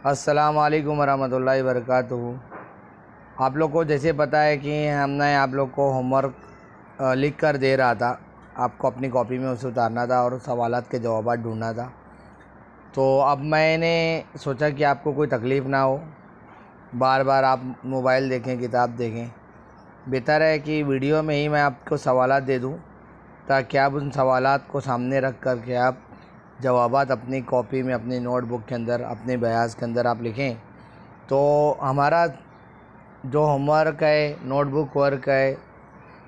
السلام علیکم ورحمۃ اللہ وبرکاتہ۔ آپ لوگ کو جیسے پتہ ہے کہ ہم نے آپ لوگ کو ہوم ورک لکھ کر دے رہا تھا، آپ کو اپنی کاپی میں اسے اتارنا تھا اور سوالات کے جوابات ڈھونڈنا تھا۔ تو اب میں نے سوچا کہ آپ کو کوئی تکلیف نہ ہو، بار بار آپ موبائل دیکھیں، کتاب دیکھیں، بہتر ہے کہ ویڈیو میں ہی میں آپ کو سوالات دے دوں تاکہ آپ ان سوالات کو سامنے رکھ کر کے آپ جوابات اپنی کاپی میں، اپنی نوٹ بک کے اندر، اپنے بیاض کے اندر آپ لکھیں۔ تو ہمارا جو ہوم ورک ہے، نوٹ بک ورک ہے،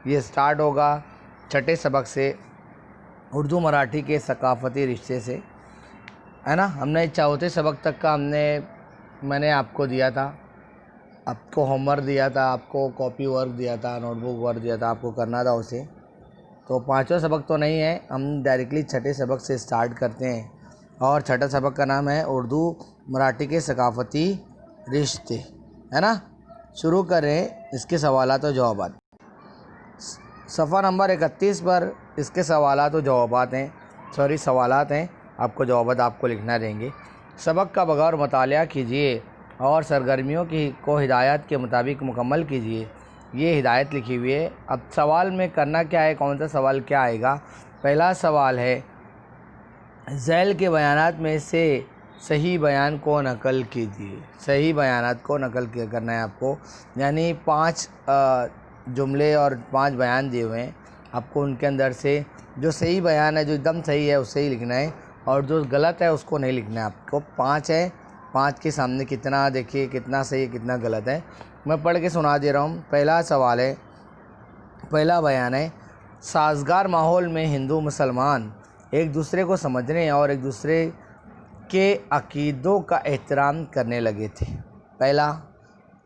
یہ سٹارٹ ہوگا چھٹے سبق سے، اردو مراٹھی کے ثقافتی رشتے سے، ہے نا۔ ہم نے چوتھے سبق تک کا میں نے آپ کو دیا تھا، آپ کو ہوم ورک دیا تھا، آپ کو کاپی ورک دیا تھا، نوٹ بک ورک دیا تھا، آپ کو کرنا تھا اسے۔ تو پانچواں سبق تو نہیں ہے، ہم ڈائریکٹلی چھٹے سبق سے سٹارٹ کرتے ہیں، اور چھٹا سبق کا نام ہے اردو مراٹھی کے ثقافتی رشتے، ہے نا۔ شروع کریں اس کے سوالات و جوابات۔ صفحہ نمبر 31 پر اس کے سوالات و جوابات ہیں، سوالات ہیں، آپ کو جوابات آپ کو لکھنا رہیں گے۔ سبق کا بغور مطالعہ کیجیے اور سرگرمیوں کو ہدایات کے مطابق مکمل کیجیے۔ یہ ہدایت لکھی ہوئی ہے۔ اب سوال میں کرنا کیا ہے، کون سا سوال کیا آئے گا؟ پہلا سوال ہے، ذیل کے بیانات میں سے صحیح بیان کو نقل کیجیے۔ صحیح بیانات کو نقل کرنا ہے آپ کو، یعنی 5 جملے اور 5 بیان دیے ہوئے ہیں، آپ کو ان کے اندر سے جو صحیح بیان ہے، جو ایک دم صحیح ہے، اسے ہی لکھنا ہے، اور جو غلط ہے اس کو نہیں لکھنا ہے آپ کو۔ 5 ہے، 5 کے سامنے کتنا دیکھیے، کتنا صحیح ہے، کتنا غلط ہے۔ میں پڑھ کے سنا دے رہا ہوں۔ پہلا سوال ہے، پہلا بیان ہے، سازگار ماحول میں ہندو مسلمان ایک دوسرے کو سمجھنے اور ایک دوسرے کے عقیدوں کا احترام کرنے لگے تھے۔ پہلا۔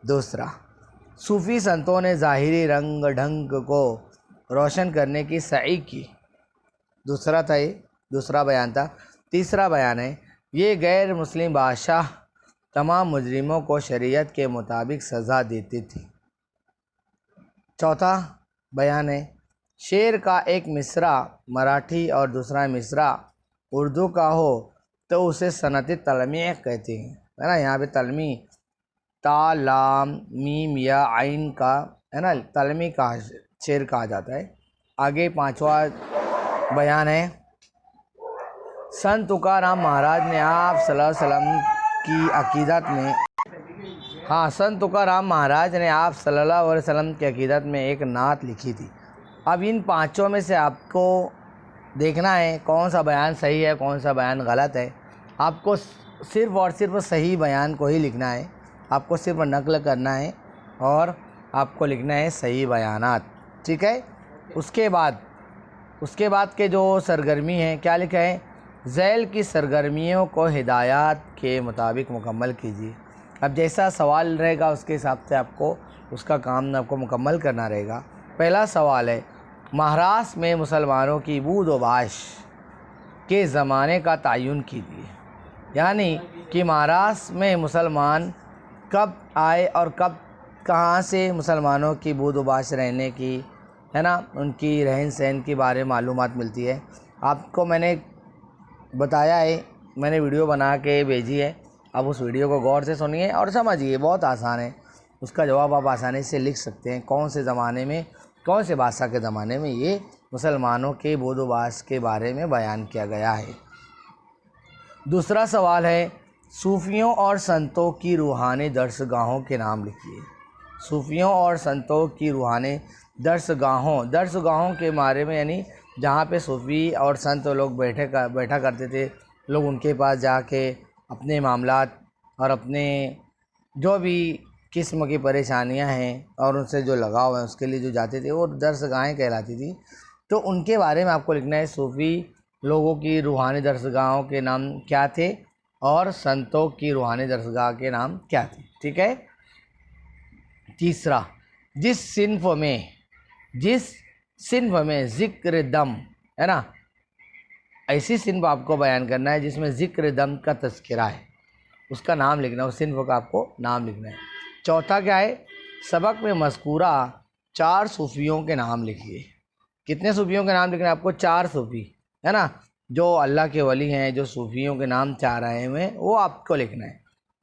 دوسرا، صوفی سنتوں نے ظاہری رنگ ڈھنگ کو روشن کرنے کی سعی کی۔ دوسرا تھا، یہ دوسرا بیان تھا۔ تیسرا بیان ہے، یہ غیر مسلم بادشاہ تمام مجرموں کو شریعت کے مطابق سزا دیتے تھے۔ چوتھا بیان ہے، شعر کا ایک مصرع مراٹھی اور دوسرا مصرع اردو کا ہو تو اسے صنعتی تلمیع کہتے ہیں، ہے نا۔ یہاں پہ تلمیع، تا، لام، میم یا عین کا، ہے نا، تلمیع کا شعر کہا جاتا ہے۔ آگے پانچواں بیان ہے، سنت تکارام مہاراج نے آپ صلی اللہ علیہ وسلم کی عقیدت میں سنت تکارام مہاراج نے آپ صلی اللہ علیہ وسلم کی عقیدت میں ایک نعت لکھی تھی۔ اب ان 5 میں سے آپ کو دیکھنا ہے کون سا بیان صحیح ہے، کون سا بیان غلط ہے۔ آپ کو صرف اور صرف صحیح بیان کو ہی لکھنا ہے، آپ کو صرف نقل کرنا ہے اور آپ کو لکھنا ہے صحیح بیانات، ٹھیک ہے۔ اس کے بعد کے جو سرگرمی ہیں، کیا لکھا ہے؟ ذیل کی سرگرمیوں کو ہدایات کے مطابق مکمل کیجیے۔ اب جیسا سوال رہے گا اس کے حساب سے آپ کو اس کا کام آپ کو مکمل کرنا رہے گا۔ پہلا سوال ہے، مہاراشٹر میں مسلمانوں کی بود و باش کے زمانے کا تعین کیجیے۔ یعنی کہ مہاراشٹر میں مسلمان کب آئے اور کہاں سے مسلمانوں کی بود و باش رہنے کی، ہے نا، ان کی رہن سہن کے بارے میں معلومات ملتی ہے۔ آپ کو میں نے بتایا ہے، میں نے ویڈیو بنا کے بھیجی ہے، اب اس ویڈیو کو غور سے سنیے اور سمجھیے، بہت آسان ہے۔ اس کا جواب آپ آسانی سے لکھ سکتے ہیں، کون سے زمانے میں، کون سے بادشاہ کے زمانے میں یہ مسلمانوں کے بود و باش کے بارے میں بیان کیا گیا ہے۔ دوسرا سوال ہے، صوفیوں اور سنتوں کی روحانی درسگاہوں کے نام لکھیے۔ صوفیوں اور سنتوں کی روحانی درسگاہوں کے بارے میں، یعنی جہاں پہ صوفی اور سنت لوگ بیٹھا کرتے تھے، لوگ ان کے پاس جا کے اپنے معاملات اور اپنے جو بھی قسم کی پریشانیاں ہیں اور ان سے جو لگاؤ ہے اس کے لیے جو جاتے تھے، وہ درسگاہیں کہلاتی تھی۔ تو ان کے بارے میں آپ کو لکھنا ہے، صوفی لوگوں کی روحانی درسگاہوں کے نام کیا تھے اور سنتوں کی روحانی درسگاہ کے نام کیا تھے، ٹھیک ہے۔ تیسرا، جس صنف میں ذکر دم، ہے نا، ایسی صنف آپ کو بیان کرنا ہے جس میں ذکر دم کا تذکرہ ہے، اس کا نام لکھنا ہے، اس صنف کا آپ کو نام لکھنا ہے۔ چوتھا کیا ہے، سبق میں مذکورہ 4 صوفیوں کے نام لکھیے۔ کتنے صوفیوں کے نام لکھنا ہے آپ کو؟ 4 صوفی، ہے نا، جو اللہ کے ولی ہیں، جو صوفیوں کے نام چاہ رہے ہیں وہ آپ کو لکھنا ہے۔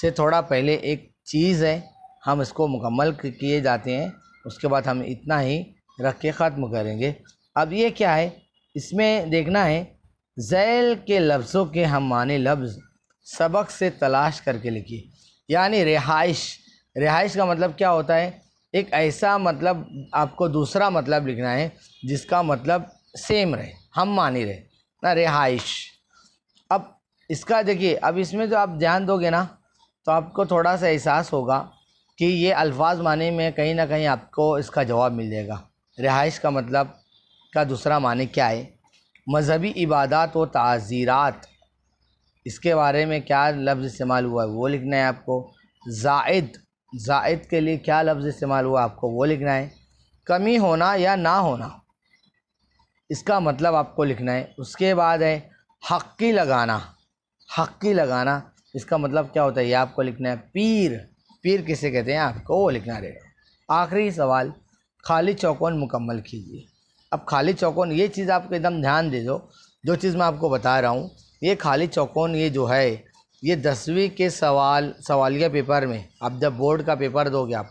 سے تھوڑا پہلے ایک چیز ہے، ہم اس کو مکمل کیے جاتے ہیں، اس کے بعد ہم اتنا ہی رکھ کے ختم کریں گے۔ اب یہ کیا ہے، اس میں دیکھنا ہے ذیل کے لفظوں کے ہم معنی لفظ سبق سے تلاش کر کے لکھیے۔ یعنی رہائش کا مطلب کیا ہوتا ہے، ایک ایسا مطلب آپ کو دوسرا مطلب لکھنا ہے جس کا مطلب سیم رہے، ہم معنی رہے نا، رہائش۔ اب اس کا دیکھیے، اب اس میں جو آپ دھیان دو گے نا تو آپ کو تھوڑا سا احساس ہوگا کہ یہ الفاظ معنی میں کہیں نہ کہیں آپ کو اس کا جواب مل جائے گا۔ رہائش کا مطلب کا دوسرا معنی کیا ہے، مذہبی عبادات و تعزیرات، اس کے بارے میں کیا لفظ استعمال ہوا ہے وہ لکھنا ہے آپ کو۔ زائد کے لیے کیا لفظ استعمال ہوا آپ کو وہ لکھنا ہے۔ کمی ہونا یا نہ ہونا، اس کا مطلب آپ کو لکھنا ہے۔ اس کے بعد ہے حقی لگانا، اس کا مطلب کیا ہوتا ہے یہ آپ کو لکھنا ہے۔ پیر کسے کہتے ہیں آپ کو وہ لکھنا رہے گا۔ آخری سوال، خالی چوکون مکمل کیجیے۔ اب خالی چوکون، یہ چیز آپ کو ایک دم دھیان دے دو، جو چیز میں آپ کو بتا رہا ہوں، یہ خالی چوکون یہ جو ہے یہ 10ویں کے سوالیہ پیپر میں، اب جب بورڈ کا پیپر دو گے، آپ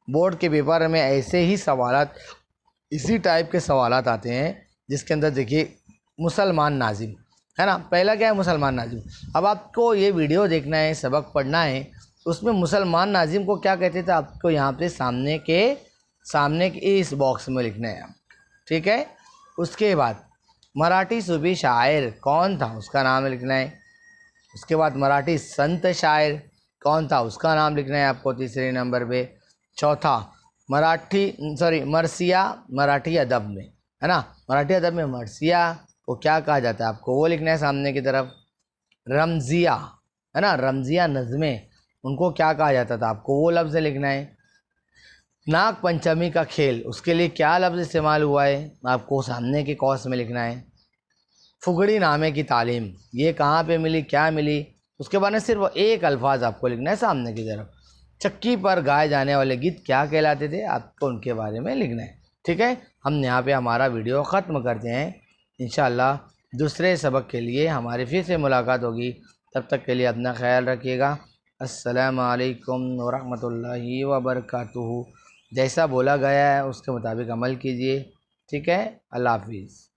بورڈ کے پیپر میں ایسے ہی سوالات، اسی ٹائپ کے سوالات آتے ہیں جس کے اندر دیکھیے مسلمان ناظم ہے نا، پہلا کیا ہے مسلمان ناظم۔ اب آپ کو یہ ویڈیو دیکھنا ہے، سبق پڑھنا ہے، اس میں مسلمان ناظم کو کیا کہتے تھے آپ کو یہاں پہ سامنے کے اس باکس میں لکھنا ہے، ٹھیک ہے۔ اس کے بعد مراٹھی صوفی شاعر کون تھا اس کا نام لکھنا ہے۔ اس کے بعد مراٹھی سنت شاعر کون تھا اس کا نام لکھنا ہے آپ کو تیسرے نمبر پہ۔ چوتھا مرثیہ، مراٹھی ادب میں ہے نا، مراٹھی ادب میں مرثیہ کو کیا کہا جاتا ہے آپ کو وہ لکھنا ہے سامنے کی طرف۔ رمزیہ ہے نا، رمزیہ نظمیں ان کو کیا کہا جاتا تھا آپ کو وہ لفظ لکھنا ہے۔ ناگ پنچمی کا کھیل، اس کے لیے کیا لفظ استعمال ہوا ہے آپ کو سامنے کے قوس میں لکھنا ہے۔ پھگڑی نامے کی تعلیم، یہ کہاں پہ ملی، کیا ملی، اس کے بعد میں صرف ایک الفاظ آپ کو لکھنا ہے سامنے کی طرف۔ چکی پر گائے جانے والے گیت کیا کہلاتے تھے آپ کو ان کے بارے میں لکھنا ہے، ٹھیک ہے۔ ہم یہاں پہ ہمارا ویڈیو ختم کرتے ہیں، انشاءاللہ دوسرے سبق کے لیے ہماری پھر سے ملاقات ہوگی، تب تک کے لیے اپنا خیال رکھیے گا۔ السلام علیکم ورحمۃ اللہ وبرکاتہ۔ جیسا بولا گیا ہے اس کے مطابق عمل کیجیے، ٹھیک ہے۔ اللہ حافظ۔